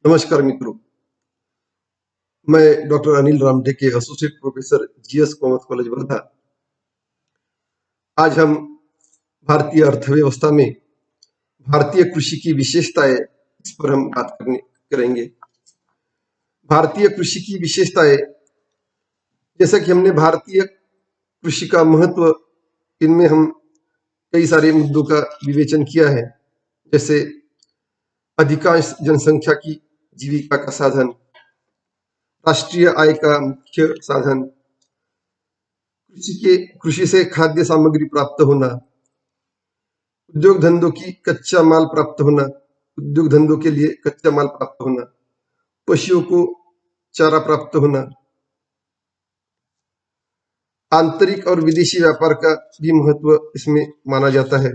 नमस्कार मित्रों। मैं doctor Anil Ramteke, associate professor GS commerce college Wardha. आज हम भारतीय अर्थव्यवस्था में भारतीय कृषि की विशेषताएं, इस पर हम बात करेंगे। भारतीय कृषि की विशेषताएं, जैसा कि हमने भारतीय कृषि का महत्व, इनमें हम कई सारे मुद्दों का विवेचन किया है। जैसे अधिकांश जनसंख्या की जीविका का साधन, राष्ट्रीय आय का मुख्य साधन, कृषि से खाद्य सामग्री प्राप्त होना, उद्योग धंधों की कच्चा माल प्राप्त होना, उद्योग धंधों के लिए कच्चा माल प्राप्त होना, पशुओं को चारा प्राप्त होना, आंतरिक और विदेशी व्यापार का भी महत्व इसमें माना जाता है।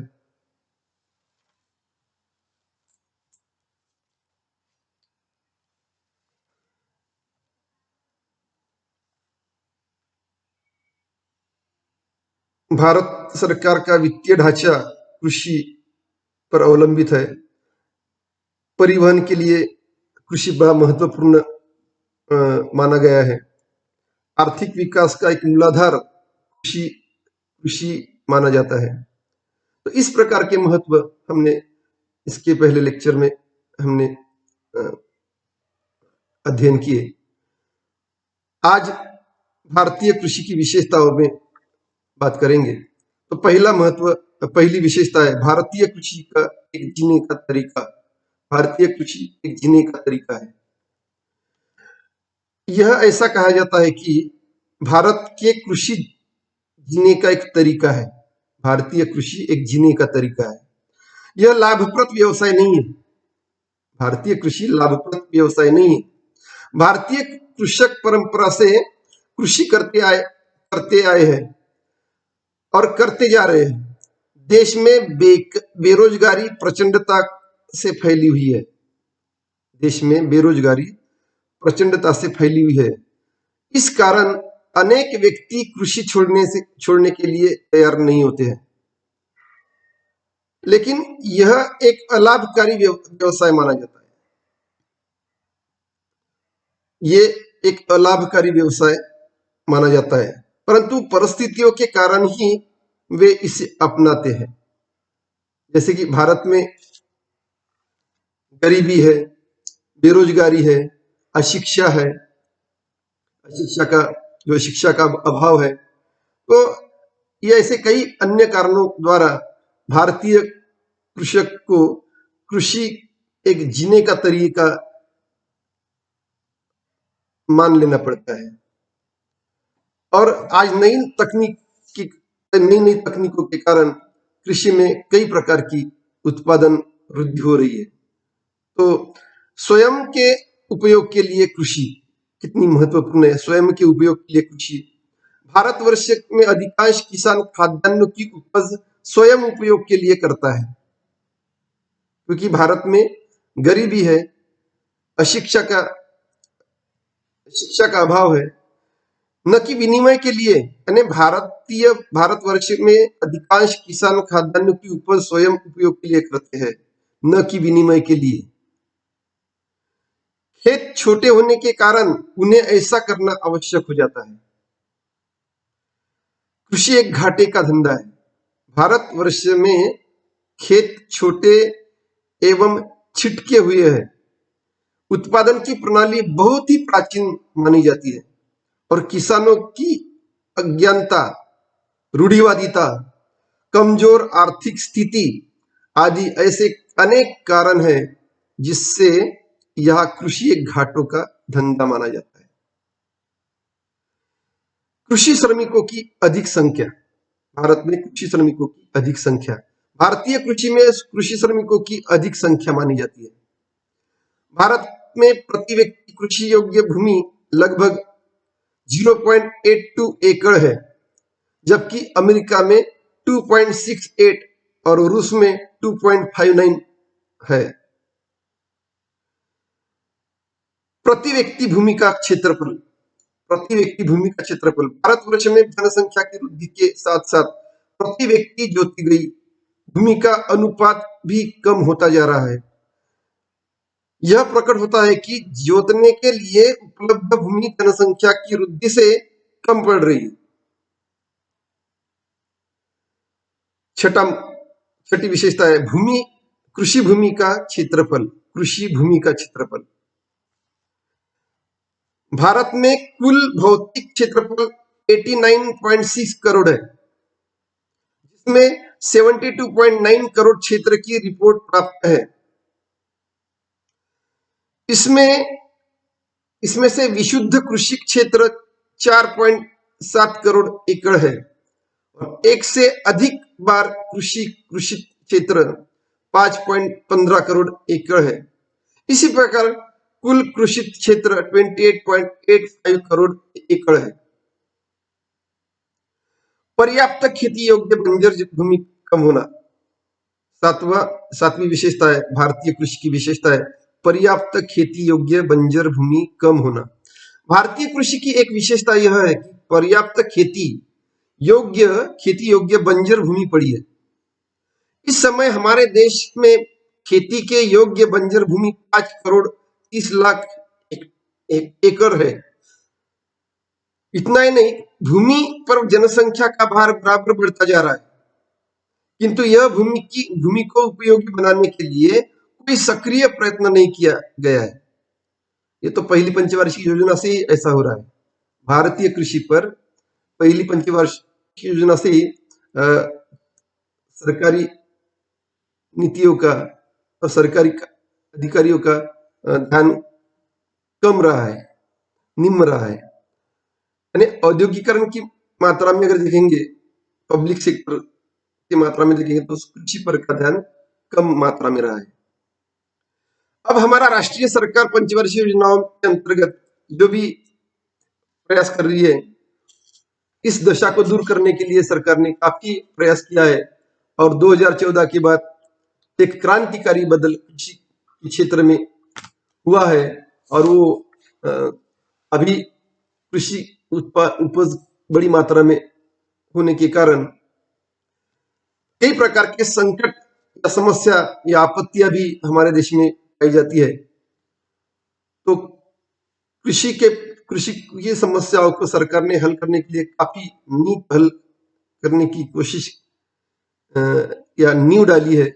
भारत सरकार का वित्तीय ढांचा कृषि पर अवलंबित है। परिवहन के लिए कृषि बड़ा महत्वपूर्ण माना गया है। आर्थिक विकास का एक मूलाधार कृषि कृषि माना जाता है। तो इस प्रकार के महत्व हमने इसके पहले लेक्चर में हमने अध्ययन किए। आज भारतीय कृषि की विशेषताओं में बात करेंगे। तो पहली विशेषता है भारतीय कृषि का एक जीने का तरीका। भारतीय कृषि एक जीने का तरीका है। यह ऐसा कहा जाता है कि भारत के कृषि जीने का एक तरीका है। भारतीय कृषि एक जीने का तरीका है। यह लाभप्रद व्यवसाय नहीं है। भारतीय कृषि लाभप्रद व्यवसाय नहीं है। भारतीय कृषक परंपरा से कृषि करते आए हैं और करते जा रहे हैं। देश में बेरोजगारी प्रचंडता से फैली हुई है। देश में बेरोजगारी प्रचंडता से फैली हुई है। इस कारण अनेक व्यक्ति कृषि छोड़ने के लिए तैयार नहीं होते हैं। लेकिन यह एक अलाभकारी व्यवसाय माना जाता है। ये एक अलाभकारी व्यवसाय माना जाता है, परंतु परिस्थितियों के कारण ही वे इसे अपनाते हैं। जैसे कि भारत में गरीबी है, बेरोजगारी है, अशिक्षा है, शिक्षा का अभाव है। तो ये ऐसे कई अन्य कारणों द्वारा भारतीय कृषक को कृषि एक जीने का तरीका मान लेना पड़ता है। और आज नई नई तकनीकों के कारण कृषि में कई प्रकार की उत्पादन वृद्धि हो रही है। तो स्वयं के उपयोग के लिए कृषि कितनी महत्वपूर्ण है। स्वयं के उपयोग के लिए कृषि, भारतवर्ष में अधिकांश किसान खाद्यान्नों की उपज स्वयं उपयोग के लिए करता है, क्योंकि भारत में गरीबी है, अशिक्षा का शिक्षा का अभाव है। न कि विनिमय के लिए, यानी भारतवर्ष में अधिकांश किसान खाद्यान्नों की उपज स्वयं उपयोग के लिए करते हैं, न कि विनिमय के लिए। खेत छोटे होने के कारण उन्हें ऐसा करना आवश्यक हो जाता है। कृषि एक घाटे का धंधा है। भारतवर्ष में खेत छोटे एवं छिटके हुए हैं। उत्पादन की प्रणाली बहुत ही प्राचीन मानी जाती है और किसानों की अज्ञानता, रूढ़िवादिता, कमजोर आर्थिक स्थिति आदि ऐसे अनेक कारण हैं जिससे यह कृषि एक घाटों का धंधा माना जाता है। कृषि श्रमिकों की अधिक संख्या, भारत में कृषि श्रमिकों की अधिक संख्या, भारतीय कृषि में कृषि श्रमिकों की अधिक संख्या मानी जाती है। भारत में प्रति व्यक्ति कृषि योग्य भूमि लगभग 0.82 एकड़ है, जबकि अमेरिका में 2.68 और रूस में 2.59 है। प्रति व्यक्ति भूमि का क्षेत्रफल, भारतवर्ष में जनसंख्या की वृद्धि के साथ साथ प्रति व्यक्ति जोती गई भूमि का अनुपात भी कम होता जा रहा है। यह प्रकट होता है कि जोतने के लिए उपलब्ध भूमि जनसंख्या की वृद्धि से कम पड़ रही है। छठा छठी विशेषता है भूमि कृषि भूमि का क्षेत्रफल। कृषि भूमि का क्षेत्रफल भारत में कुल भौतिक क्षेत्रफल 89.6 करोड़ है, जिसमें 72.9 करोड़ क्षेत्र की रिपोर्ट प्राप्त है। इसमें इसमें से विशुद्ध कृषि क्षेत्र 4.7 करोड़ एकड़ है और एक से अधिक बार कृषि कृषि क्षेत्र 5.15 करोड़ एकड़ है। इसी प्रकार कुल कृषि क्षेत्र 28.85 करोड़ एकड़ है। पर्याप्त खेती योग्य बंजर भूमि कम होना सातवीं विशेषता है। भारतीय कृषि की विशेषता है पर्याप्त खेती योग्य बंजर भूमि कम होना। भारतीय कृषि की एक विशेषता यह है कि पर्याप्त खेती योग्य बंजर भूमि पड़ी है। इस समय हमारे देश में खेती के योग्य बंजर भूमि 5 करोड़ 30 लाख एकड़ है। इतना ही नहीं, भूमि पर जनसंख्या का भार बराबर बढ़ता जा रहा है, किंतु यह भूमि को उपयोगी बनाने के लिए कोई सक्रिय प्रयत्न नहीं किया गया है। ये तो पहली पंचवार्षिक योजना से ही ऐसा हो रहा है। भारतीय कृषि पर पहली पंचवार्षिक योजना से ही सरकारी नीतियों का और सरकारी अधिकारियों का ध्यान कम रहा है, निम्न रहा है। यानी औद्योगिकरण की मात्रा में अगर देखेंगे, पब्लिक सेक्टर की मात्रा में देखेंगे तो कृषि पर का ध्यान कम मात्रा में रहा है। अब हमारा राष्ट्रीय सरकार पंचवर्षीय योजनाओं के अंतर्गत जो भी प्रयास कर रही है, इस दशा को दूर करने के लिए सरकार ने काफी प्रयास किया है और 2014 के बाद एक क्रांतिकारी बदल कृषि क्षेत्र में हुआ है और वो अभी कृषि उपज बड़ी मात्रा में होने के कारण कई प्रकार के संकट या समस्या या आपत्तियां भी हमारे देश में पाई जाती है। तो कृषि की समस्याओं को सरकार ने हल करने के लिए काफी नींव हल करने की कोशिश या नींव डाली है।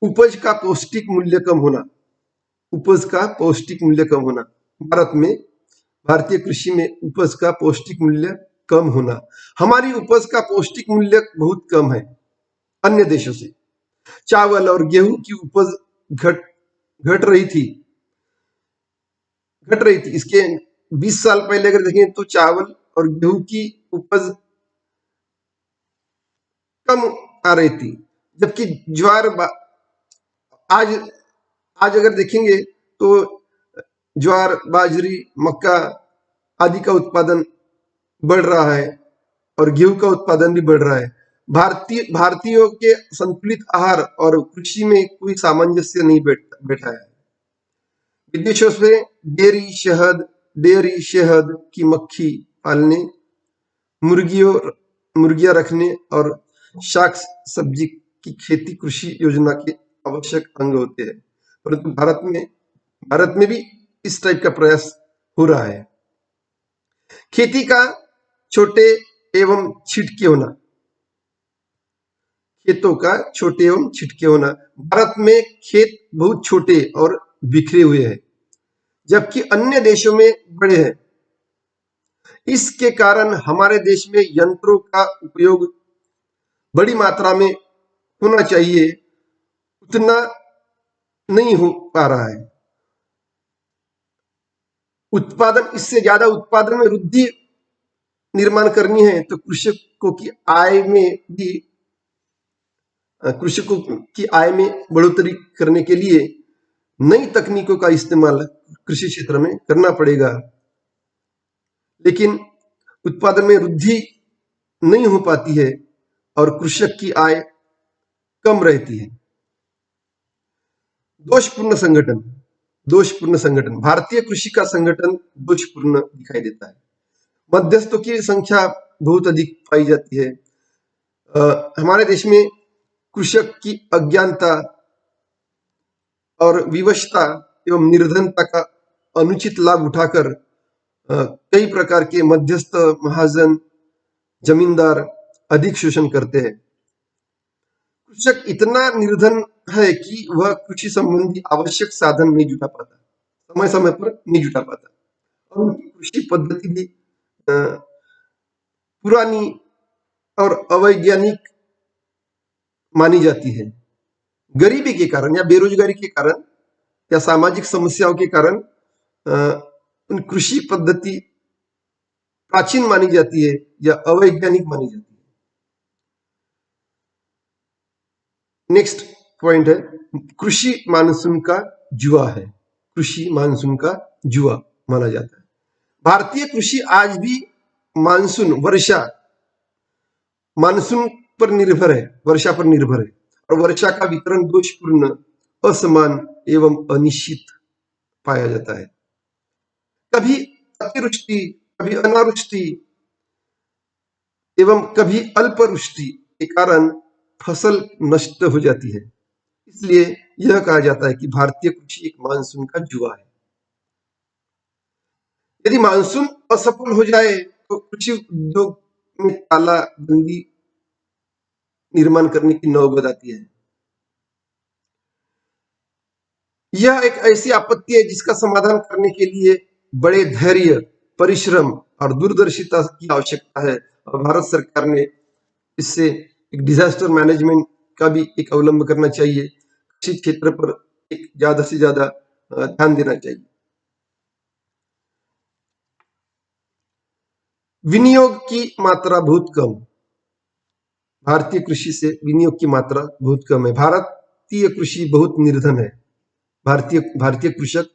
उपज का पौष्टिक मूल्य कम होना, उपज का पौष्टिक मूल्य कम होना भारतीय कृषि में उपज का पौष्टिक मूल्य कम होना। हमारी उपज का पौष्टिक मूल्य बहुत कम है अन्य देशों से। चावल और गेहूं की उपज घट घट रही थी इसके 20 साल पहले अगर देखें तो चावल और गेहूं की उपज कम आ रही थी, जबकि आज आज अगर देखेंगे तो ज्वार, बाजरी, मक्का आदि का उत्पादन बढ़ रहा है और गेहूं का उत्पादन भी बढ़ रहा है। भारतीयों के संतुलित आहार और कृषि में कोई सामंजस्य नहीं बैठा है। विदेशों से डेयरी शहद की मक्खी पालने, मुर्गियां रखने और शाक सब्जी की खेती कृषि योजना के आवश्यक अंग होते हैं, परंतु भारत में भी इस टाइप का प्रयास हो रहा है। खेती का छोटे एवं छिटके होना, खेतों का छोटे एवं छिटके होना। भारत में खेत बहुत छोटे और बिखरे हुए हैं, जबकि अन्य देशों में बड़े हैं। इसके कारण हमारे देश में यंत्रों का उपयोग बड़ी मात्रा में होना चाहिए, उतना नहीं हो पा रहा है। इससे ज्यादा उत्पादन में वृद्धि निर्माण करनी है तो कृषकों की आय में बढ़ोतरी करने के लिए नई तकनीकों का इस्तेमाल कृषि क्षेत्र में करना पड़ेगा, लेकिन उत्पादन में वृद्धि नहीं हो पाती है और कृषक की आय कम रहती है। दोषपूर्ण संगठन भारतीय कृषि का संगठन दोषपूर्ण दिखाई देता है। मध्यस्थों की संख्या बहुत अधिक पाई जाती है। हमारे देश में कृषक की अज्ञानता और विवशता एवं निर्धनता का अनुचित लाभ उठाकर कई प्रकार के मध्यस्थ, महाजन, जमींदार अधिक शोषण करते हैं। कृषक इतना निर्धन है कि वह कृषि संबंधी आवश्यक साधन नहीं जुटा पाता, समय समय पर नहीं जुटा पाता, और उनकी कृषि पद्धति भी पुरानी और अवैज्ञानिक मानी जाती है। गरीबी के कारण या बेरोजगारी के कारण या सामाजिक समस्याओं के कारण उन कृषि पद्धति प्राचीन मानी जाती है या अवैज्ञानिक मानी जाती है। नेक्स्ट पॉइंट है, कृषि मानसून का जुआ है। कृषि मानसून का जुआ माना जाता है। भारतीय कृषि आज भी मानसून पर निर्भर है, वर्षा पर निर्भर है, और वर्षा का वितरण दोषपूर्ण, असमान एवं अनिश्चित पाया जाता है। कभी अतिवृष्टि, कभी अनावृष्टि एवं कभी अल्पवृष्टि के कारण फसल नष्ट हो जाती है। इसलिए यह कहा जाता है कि भारतीय कृषि एक मानसून का जुआ है। यदि मानसून असफल हो जाए तो कृषि उद्योग में तालाबंदी निर्माण करने की नौबत आती है। यह एक ऐसी आपत्ति है जिसका समाधान करने के लिए बड़े धैर्य, परिश्रम और दूरदर्शिता की आवश्यकता है, और भारत सरकार ने इससे एक डिजास्टर मैनेजमेंट का भी एक अवलंब करना चाहिए। कृषि क्षेत्र पर एक ज्यादा से ज्यादा ध्यान देना चाहिए। विनियोग की मात्रा बहुत कम। भारतीय कृषि से विनियोग की मात्रा बहुत कम है। भारतीय कृषि बहुत निर्धन है। भारतीय कृषक,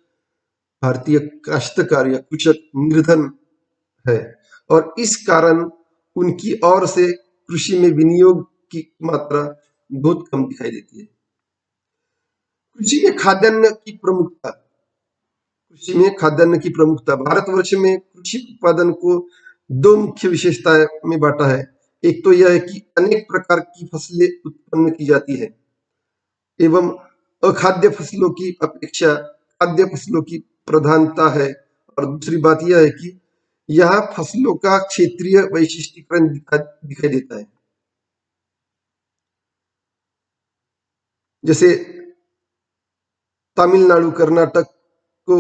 भारतीय काश्तकार या कृषक निर्धन है, और इस कारण उनकी ओर से कृषि में विनियोग की मात्रा बहुत कम दिखाई देती है। कृषि में खाद्यान्न की प्रमुखता। कृषि में खाद्यान्न की प्रमुखता। भारतवर्ष में कृषि उत्पादन को दो मुख्य विशेषताएं में बांटा है। एक तो यह है कि अनेक प्रकार की फसलें उत्पन्न की जाती है एवं अखाद्य फसलों की अपेक्षा खाद्य फसलों की प्रधानता है, और दूसरी बात यह है कि यहाँ फसलों का क्षेत्रीय वैशिष्टीकरण दिखाई देता है। जैसे तमिलनाडु, कर्नाटक को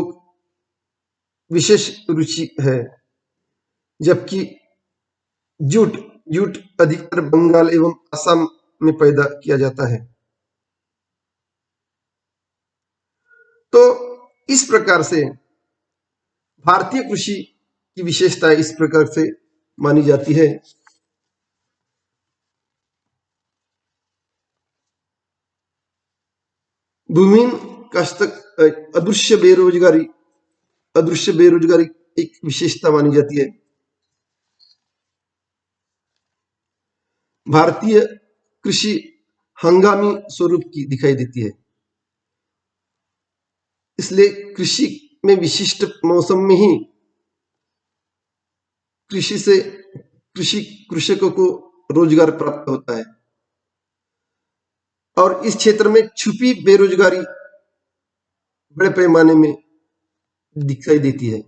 विशेष रुचि है, जबकि जूट जूट अधिकतर बंगाल एवं असम में पैदा किया जाता है। तो इस प्रकार से भारतीय कृषि की विशेषता इस प्रकार से मानी जाती है। भूमिहीन काश्तक अदृश्य बेरोजगारी एक विशेषता मानी जाती है। भारतीय कृषि हंगामी स्वरूप की दिखाई देती है। इसलिए कृषि में विशिष्ट मौसम में ही कृषि से कृषकों को रोजगार प्राप्त होता है, और इस क्षेत्र में छुपी बेरोजगारी बड़े पैमाने में दिखाई देती है।